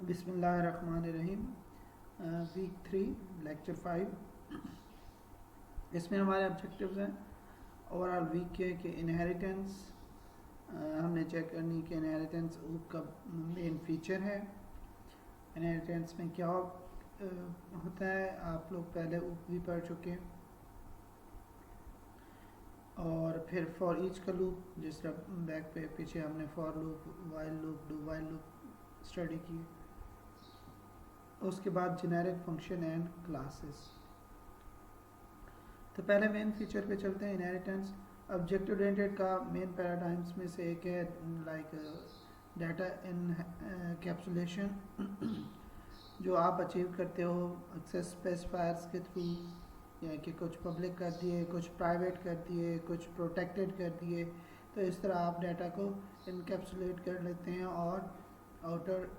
बिस्मिल्लाहिर्रहमानिर्रहीम। Week 3 lecture 5। इसमें हमारे ऑब्जेक्टिव्स हैं ओवरऑल वीक के कि इनहेरिटेंस हमने चेक करनी कि इनहेरिटेंस का मेन फीचर है। इनहेरिटेंस में क्या होता है, आप लोग पहले भी पढ़ चुके हैं। और फिर फॉर ईच का लूप, जिस तरह बैक पे पीछे हमने for loop, while loop, do while loop study की। उसके बाद जेनेरिक फंक्शन एंड क्लासेस। तो पहले मेन फीचर पे चलते हैं, इनहेरिटेंस। ऑब्जेक्ट ओरिएंटेड का मेन पैराडाइम्स में से एक है लाइक डाटा इनकैप्सुलेशन जो आप अचीव करते हो एक्सेस स्पेसिफायर्स के थ्रू, या कि कुछ पब्लिक कर दिए, कुछ प्राइवेट कर दिए, कुछ प्रोटेक्टेड कर दिए। तो इस तरह आप डाटा को इनकैप्सुलेट कर लेते हैं और आउटर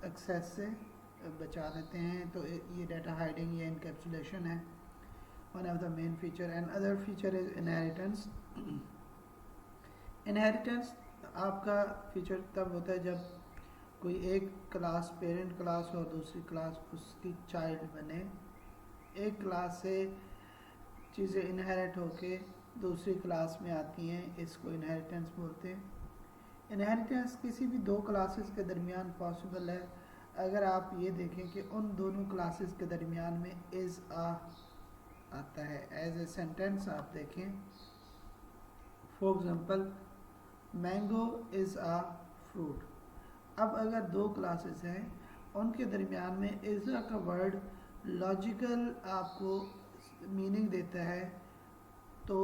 एक्सेस से बचा देते हैं। तो ये डाटा हाइडिंग या इनकैप्सुलेशन है, one of the main feature. And other feature is inheritance. Inheritance आपका फीचर तब होता है जब कोई एक क्लास पेरेंट क्लास और दूसरी क्लास उसकी चाइल्ड बने। एक क्लास से चीज़ें इनहेरिट होके दूसरी क्लास में आती हैं, इसको इनहेरिटेंस बोलते हैं। इनहेरिटेंस किसी भी दो क्लासेस के दरमियान पॉसिबल है अगर आप ये देखें कि उन दोनों क्लासेस के दरमियान में इज़ आता है। एज ए सेंटेंस आप देखें, for example mango is a fruit. अब अगर दो क्लासेस हैं उनके दरमियान में इज़ का वर्ड लॉजिकल आपको मीनिंग देता है, तो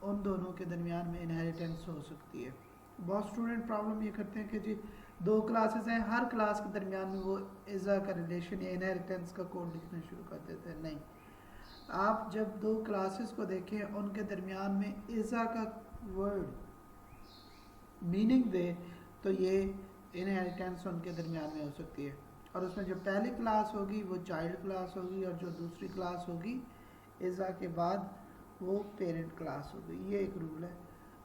उन दोनों के दरमियान में इनहेरिटेंस हो सकती है। बहुत स्टूडेंट प्रॉब्लम ये करते हैं कि जी दो क्लासेस हैं, हर क्लास के दरमियान में वो इज़ा का रिलेशन या इनहेरिटेंस का कोड लिखना शुरू कर देते हैं। नहीं, आप जब दो क्लासेस को देखें उनके दरमियान में इज़ा का वर्ड मीनिंग दे तो ये इनहेरिटेंस उनके दरमियान में हो सकती है। और उसमें जो पहली क्लास होगी वो चाइल्ड क्लास होगी, और जो दूसरी क्लास होगी इज़ा के बाद वो पेरेंट क्लास होगी। ये एक रूल है।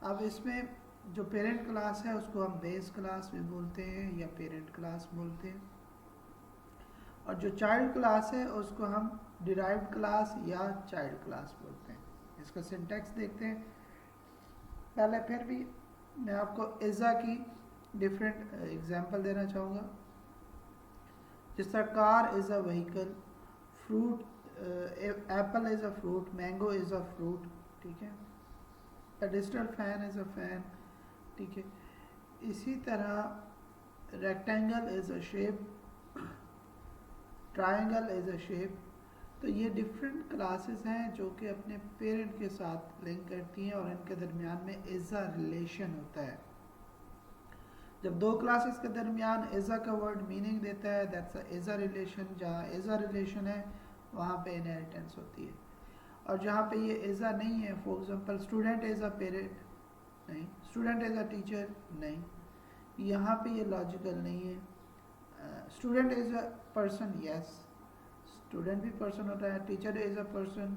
अब इसमें जो पेरेंट क्लास है उसको हम बेस क्लास भी बोलते हैं या पेरेंट क्लास बोलते हैं, और जो चाइल्ड क्लास है उसको हम डिराइव्ड क्लास या चाइल्ड क्लास बोलते हैं। इसका सिंटैक्स देखते हैं पहले, फिर भी मैं आपको इज़ा की डिफरेंट एग्जांपल देना चाहूँगा। जिस तरह car is a vehicle, fruit Apple is a fruit, mango is a fruit, ठीक है। Pedestal fan is a fan, ठीक है। इसी तरह rectangle is a shape, triangle is a shape. तो ये डिफरेंट क्लासेस हैं जो कि अपने पेरेंट के साथ लिंक करती हैं और इनके दरमियान में इज़ा रिलेशन होता है। जब दो क्लासेस के दरमियान इज़ा का वर्ड मीनिंग देता है, दैट्स अ इज़ा रिलेशन। जहाँ इज़ा रिलेशन है वहाँ पे इनहेरिटेंस होती है। और जहाँ पे ये इज़ा नहीं है, for example student is a parent, नहीं, स्टूडेंट इज़ अ टीचर, नहीं, यहाँ पे ये लॉजिकल नहीं है। Student is a person, yes, student भी पर्सन होता है। टीचर इज़ अ पर्सन,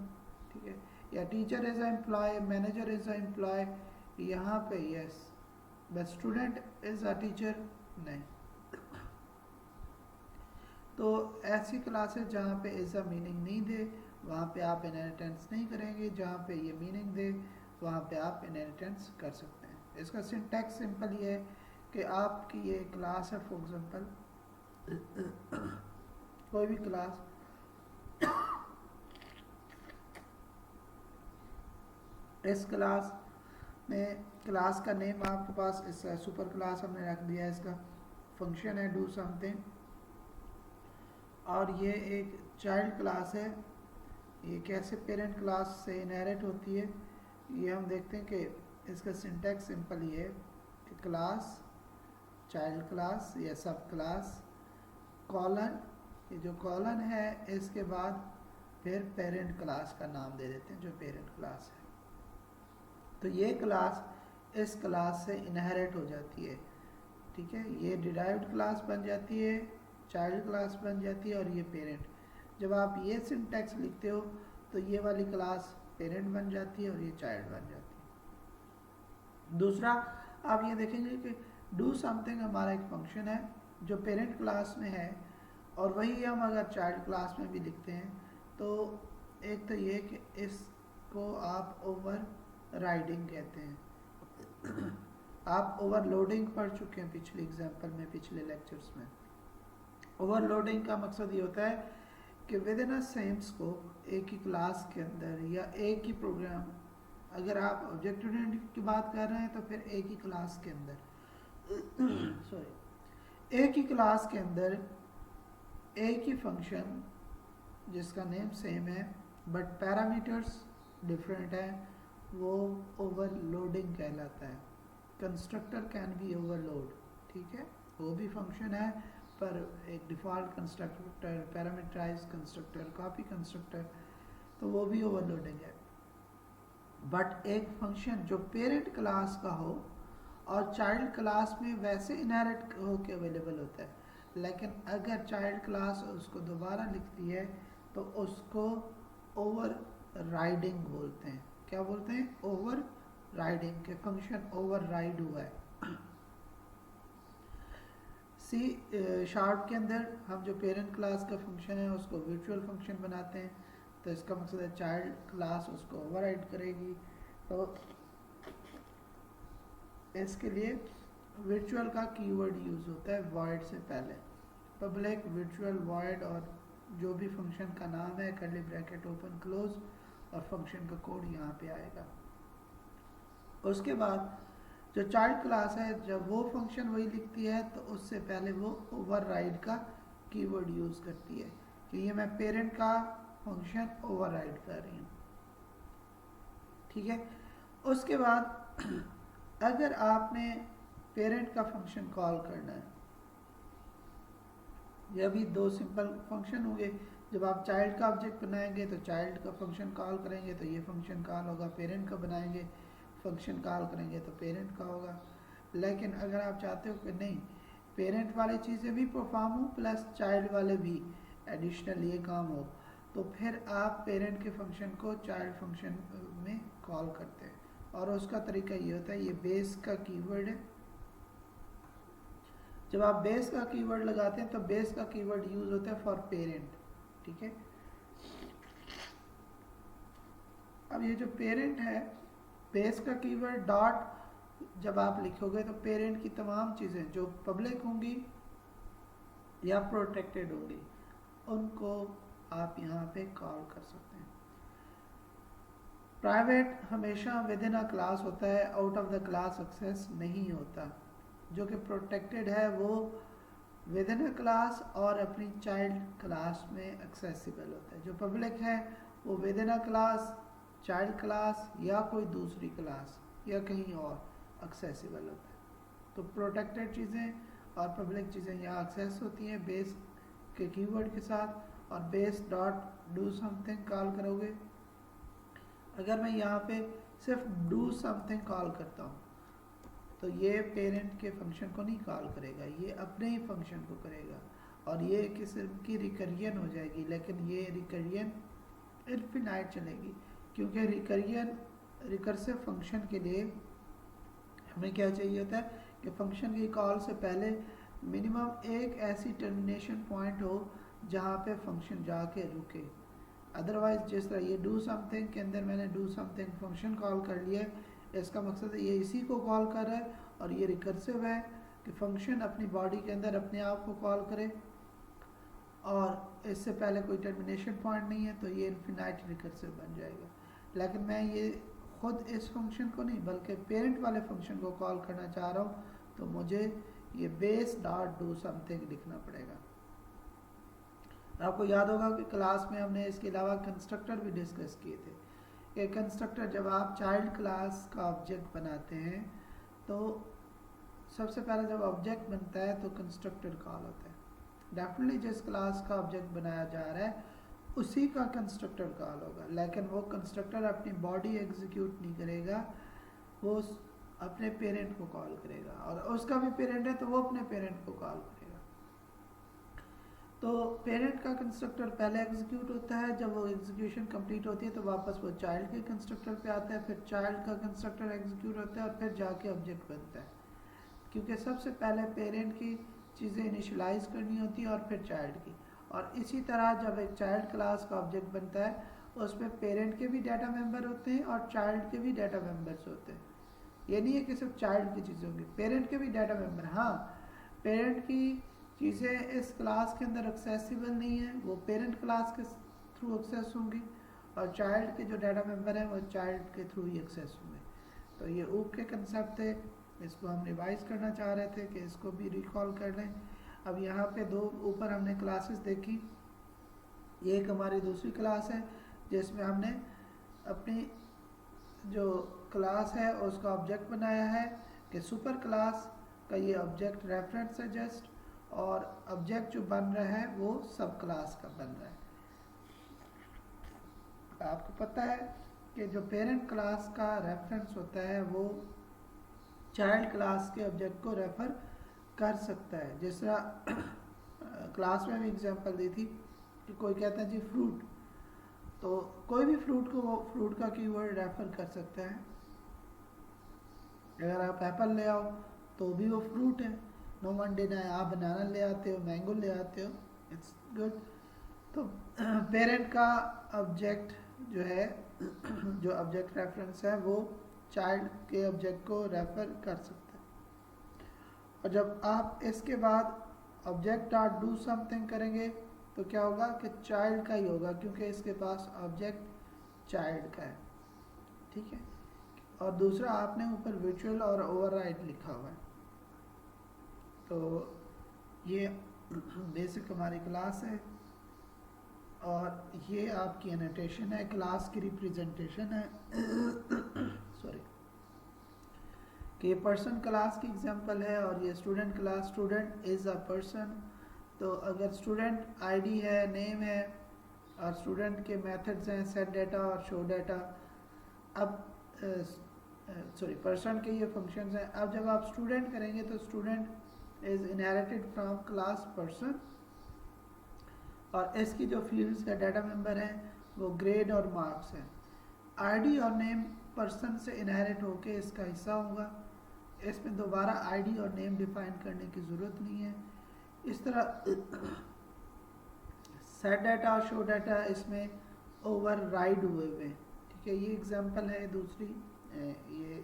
ठीक है। या teacher is a employee, manager is a employee, यहाँ पे yes, but student is a teacher नहीं। तो ऐसी क्लासेस जहाँ पे इज़ अ मीनिंग नहीं दे वहाँ पे आप इनहेरिटेंस नहीं करेंगे, जहाँ पे ये मीनिंग दे वहाँ पे आप इनहेरिटेंस कर सकते हैं। इसका सिंटैक्स सिंपल ये है कि आपकी ये क्लास है, फॉर एग्जांपल कोई भी क्लास, इस क्लास में क्लास का नेम आपके पास इस सुपर क्लास हमने रख दिया है, इसका फंक्शन है डू समथिंग, और ये एक चाइल्ड क्लास है। ये कैसे पेरेंट क्लास से इनहेरिट होती है ये हम देखते हैं कि इसका सिंटैक्स सिंपल ये है कि क्लास, चाइल्ड क्लास या सब क्लास, कॉलन, ये जो कॉलन है इसके बाद फिर पेरेंट क्लास का नाम दे देते हैं जो पेरेंट क्लास है। तो ये क्लास इस क्लास से इनहेरिट हो जाती है, ठीक है। ये डिराइव्ड क्लास बन जाती है, चाइल्ड क्लास बन जाती है, और ये पेरेंट। जब आप ये सिंटैक्स लिखते हो तो ये वाली क्लास पेरेंट बन जाती है और ये चाइल्ड बन जाती है। दूसरा आप ये देखेंगे कि डू समथिंग हमारा एक फंक्शन है जो पेरेंट क्लास में है और वही हम अगर चाइल्ड क्लास में भी लिखते हैं तो एक तो ये कि इसको आप ओवर राइडिंग कहते हैं। आप ओवरलोडिंग पढ़ चुके हैं पिछले एग्जाम्पल में, पिछले लेक्चर्स में। ओवरलोडिंग का मकसद ये होता है कि with in a same scope एक ही क्लास के अंदर या एक ही प्रोग्राम, अगर आप ऑब्जेक्ट ओरिएंटेड की बात कर रहे हैं तो फिर एक ही क्लास के अंदर सॉरी एक ही क्लास के अंदर एक ही फंक्शन जिसका नेम सेम है बट पैरामीटर्स डिफरेंट है, वो ओवरलोडिंग कहलाता है। कंस्ट्रक्टर कैन बी ओवरलोड, ठीक है, वो भी फंक्शन है पर एक default constructor, parameterised constructor, copy constructor, तो वो भी ओवरलोडिंग है। बट एक फंक्शन जो पेरेंट क्लास का हो और चाइल्ड क्लास में वैसे इनहेरिट होके अवेलेबल होता है, लेकिन अगर चाइल्ड क्लास उसको दोबारा लिखती है तो उसको ओवर राइडिंग बोलते हैं। क्या बोलते हैं? ओवर राइडिंग के फंक्शन ओवर राइड हुआ है। सी शार्प के अंदर हम जो पेरेंट क्लास का फंक्शन है उसको वर्चुअल फंक्शन बनाते हैं, तो इसका मकसद है चाइल्ड क्लास उसको ओवरराइड करेगी। तो इसके लिए वर्चुअल का कीवर्ड यूज़ होता है वॉइड से पहले। पब्लिक वर्चुअल वॉइड और जो भी फंक्शन का नाम है कर्ली ब्रैकेट ओपन क्लोज और फंक्शन का कोड यहाँ पे आएगा। उसके बाद जो चाइल्ड क्लास है जब वो फंक्शन वही लिखती है तो उससे पहले वो ओवरराइड का कीवर्ड यूज़ करती है कि ये मैं पेरेंट का फंक्शन ओवरराइड कर रही हूँ, ठीक है। उसके बाद अगर आपने पेरेंट का फंक्शन कॉल करना है, यह भी दो सिंपल फंक्शन होंगे। जब आप चाइल्ड का ऑब्जेक्ट बनाएंगे तो चाइल्ड का फंक्शन कॉल करेंगे तो ये फंक्शन कॉल होगा, पेरेंट का बनाएंगे फंक्शन कॉल करेंगे तो पेरेंट का होगा। लेकिन अगर आप चाहते हो कि नहीं पेरेंट वाली चीज़ें भी परफॉर्म हो प्लस चाइल्ड वाले भी एडिशनल ये काम हो, तो फिर आप पेरेंट के फंक्शन को चाइल्ड फंक्शन में कॉल करते हैं। और उसका तरीका ये होता है, ये बेस का कीवर्ड है। जब आप बेस का कीवर्ड लगाते हैं तो बेस का कीवर्ड यूज होता है फॉर पेरेंट, ठीक है। अब ये जो पेरेंट है, बेस का कीवर्ड डॉट जब आप लिखोगे तो पेरेंट की तमाम चीज़ें जो पब्लिक होंगी या प्रोटेक्टेड होंगी उनको आप यहाँ पे कॉल कर सकते हैं। प्राइवेट हमेशा विद इन अ क्लास होता है, out of the class access नहीं होता। जो कि प्रोटेक्टेड है वो विद इन अ क्लास और अपनी चाइल्ड क्लास में एक्सेसिबल होता है। जो पब्लिक है वो with in a class, child class या कोई दूसरी क्लास या कहीं और एक्सेसिबल होता है। तो प्रोटेक्टेड चीज़ें और पब्लिक चीज़ें यहाँ एक्सेस होती हैं बेस के कीवर्ड के साथ। और base dot do something call करोगे, अगर मैं यहाँ पे सिर्फ डू समथिंग कॉल करता हूँ तो ये पेरेंट के फंक्शन को नहीं कॉल करेगा, ये अपने ही फंक्शन को करेगा और ये किस्म की रिकरियन हो जाएगी। लेकिन ये रिकरियन इनफिनाइट चलेगी, क्योंकि रिकर्सिव फंक्शन के लिए हमें क्या चाहिए होता है कि फंक्शन की कॉल से पहले मिनिमम एक ऐसी टर्मिनेशन पॉइंट हो जहाँ पे फंक्शन जाके रुके। अदरवाइज जिस तरह ये डू समथिंग के अंदर मैंने डू समथिंग फंक्शन कॉल कर लिया है, इसका मकसद है ये इसी को कॉल कर रहा है और ये रिकर्सिव है कि फंक्शन अपनी बॉडी के अंदर अपने आप को कॉल करे और इससे पहले कोई टर्मिनेशन पॉइंट नहीं है, तो ये इनफिनाइट रिकर्सिव बन जाएगा। लेकिन मैं ये खुद इस फंक्शन को नहीं बल्कि पेरेंट वाले फंक्शन को कॉल करना चाह रहा हूँ, तो मुझे ये बेस डॉट डू समथिंग लिखना पड़ेगा। आपको याद होगा कि क्लास में हमने इसके अलावा कंस्ट्रक्टर भी डिस्कस किए थे कि कंस्ट्रक्टर जब आप चाइल्ड क्लास का ऑब्जेक्ट बनाते हैं तो सबसे पहले जब ऑब्जेक्ट बनता है तो कंस्ट्रक्टर कॉल होता है। डेफिनेटली जिस क्लास का ऑब्जेक्ट बनाया जा रहा है उसी का कंस्ट्रक्टर कॉल होगा, लेकिन वो कंस्ट्रक्टर अपनी बॉडी एग्जीक्यूट नहीं करेगा, वो अपने पेरेंट को कॉल करेगा और उसका भी पेरेंट है तो वो अपने पेरेंट को कॉल करेगा। तो पेरेंट का कंस्ट्रक्टर पहले एग्जीक्यूट होता है, जब वो एग्जीक्यूशन कंप्लीट होती है तो वापस वो चाइल्ड के कंस्ट्रक्टर पे आता है, फिर चाइल्ड का कंस्ट्रक्टर एग्जीक्यूट होता है और फिर जाके ऑब्जेक्ट बनता है। क्योंकि सबसे पहले पेरेंट की चीज़ें इनिशियलाइज करनी होती है और फिर चाइल्ड की। और इसी तरह जब एक चाइल्ड क्लास का ऑब्जेक्ट बनता है उसमें पेरेंट के भी डाटा मेंबर होते हैं और चाइल्ड के भी डाटा मेंबर्स होते हैं। ये नहीं है कि सिर्फ चाइल्ड की चीज़ें होंगी, पेरेंट के भी डाटा मेंबर। हाँ, पेरेंट की चीज़ें इस क्लास के अंदर एक्सेसिबल नहीं है, वो पेरेंट क्लास के थ्रू एक्सेस होंगी, और चाइल्ड के जो डाटा मेंबर हैं वो चाइल्ड के थ्रू ही एक्सेस होंगे। तो ये ऊप के कंसेप्ट थे, इसको हम रिवाइज करना चाह रहे थे कि इसको भी रिकॉल कर लें। अब यहाँ पे दो ऊपर हमने क्लासेस देखी, ये एक हमारी दूसरी क्लास है जिसमें हमने अपनी जो क्लास है उसका ऑब्जेक्ट बनाया है कि सुपर क्लास का ये ऑब्जेक्ट रेफरेंस है जस्ट, और ऑब्जेक्ट जो बन रहा है वो सब क्लास का बन रहा है। आपको पता है कि जो पेरेंट क्लास का रेफरेंस होता है वो चाइल्ड क्लास के ऑब्जेक्ट को रेफर कर सकता है। जिस तरह क्लास में भी एग्जांपल दी थी कि कोई कहता है जी फ्रूट, तो कोई भी फ्रूट को वो फ्रूट का कीवर्ड रेफर कर सकता है। अगर आप एप्पल ले आओ तो भी वो फ्रूट है, नो वन डिनाई। आप बनाना ले आते हो, मैंगो ले आते हो, इट्स गुड। तो पेरेंट का ऑब्जेक्ट जो है जो ऑब्जेक्ट रेफरेंस है वो चाइल्ड के ऑब्जेक्ट को रेफर कर सकता है। और जब आप इसके बाद ऑब्जेक्ट डॉट डू समथिंग करेंगे तो क्या होगा कि चाइल्ड का ही होगा, क्योंकि इसके पास ऑब्जेक्ट चाइल्ड का है, ठीक है। और दूसरा आपने ऊपर वर्चुअल और ओवरराइड लिखा हुआ है। तो ये बेसिक हमारी क्लास है और ये आपकी एनोटेशन है, क्लास की रिप्रेजेंटेशन है सॉरी, कि ये पर्सन क्लास की एग्जांपल है और ये student class, student is a person. तो अगर स्टूडेंट आईडी है, नेम है, और स्टूडेंट के मेथड्स हैं सेट डाटा और शो डाटा। अब सॉरी, पर्सन के ये फंक्शंस हैं। अब जब आप स्टूडेंट करेंगे तो student is inherited from class person, और इसकी जो फील्ड्स का डाटा मेंबर हैं वो ग्रेड और मार्क्स हैं। आईडी और नेम पर्सन से इनहेरिट होके इसका हिस्सा होगा, इसमें दोबारा आईडी और नेम डिफाइन करने की ज़रूरत नहीं है। इस तरह सेट डाटा और शो डाटा इसमें ओवरराइड हुए हुए, ठीक है। ये एग्जांपल है दूसरी, ये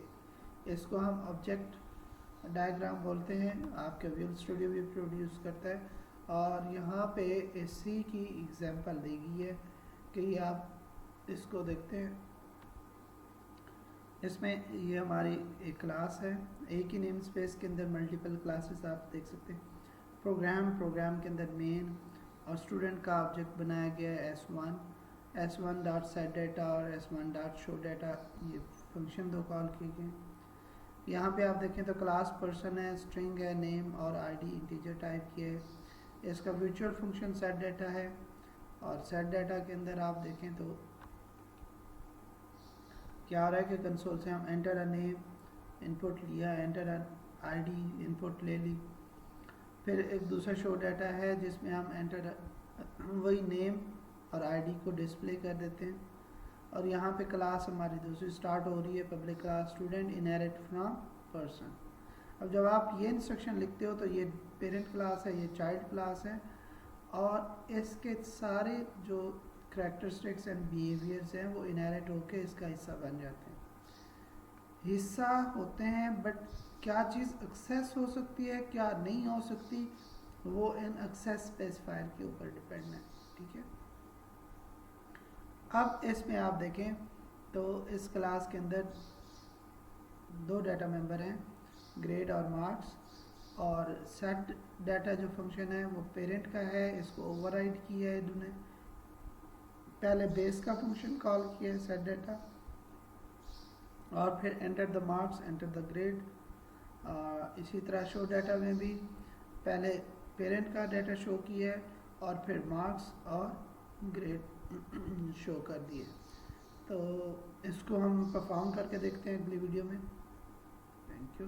इसको हम ऑब्जेक्ट डायग्राम बोलते हैं, आपके विजुअल स्टूडियो भी प्रोड्यूस करता है। और यहाँ पे इसी की एग्जांपल दी गई है कि आप इसको देखते हैं, इसमें ये हमारी एक क्लास है, एक ही नेम स्पेस के अंदर मल्टीपल क्लासेस आप देख सकते हैं। प्रोग्राम के अंदर मेन और स्टूडेंट का ऑब्जेक्ट बनाया गया है S1 डॉट सेट डाटा और S1 डॉट शो डाटा, ये फंक्शन दो कॉल किए गए। यहाँ पे आप देखें तो क्लास पर्सन है, स्ट्रिंग है, नेम और आईडी इंटीजर टाइप की है। इसका वर्चुअल फंक्शन सेट डाटा है, और सेट डाटा के अंदर आप देखें तो क्या हो रहा है कि कंसोल से हम एंटर अ नेम इनपुट लिया, एंटर अ आईडी इनपुट ले ली। फिर एक दूसरा शो डाटा है जिसमें हम एंटर वही नेम और आईडी को डिस्प्ले कर देते हैं। और यहाँ पे क्लास हमारी दूसरी स्टार्ट हो रही है, public class student inherit from person. अब जब आप ये इंस्ट्रक्शन लिखते हो तो ये पेरेंट क्लास है, ये चाइल्ड क्लास है, और इसके सारे जो करैक्टरिस्टिक्स एंड बिहेवियर्स हैं वो इनहेरिट होके इसका हिस्सा बन जाते हैं। हिस्सा होते हैं, बट क्या चीज़ एक्सेस हो सकती है क्या नहीं हो सकती वो इन एक्सेस स्पेसिफायर के ऊपर डिपेंड है, ठीक है। अब इसमें आप देखें तो इस क्लास के अंदर दो डाटा मेंबर हैं, ग्रेड और मार्क्स, और सेट डाटा जो फंक्शन है वो पेरेंट का है, इसको ओवरराइड किया है इन्होंने। पहले बेस का फंक्शन कॉल किया है सेट डाटा, और फिर enter the marks, enter the grade. इसी तरह शो डाटा में भी पहले पेरेंट का डाटा शो किया है और फिर मार्क्स और ग्रेड शो कर दिए। तो इसको हम परफॉर्म करके देखते हैं अगली वीडियो में। Thank you.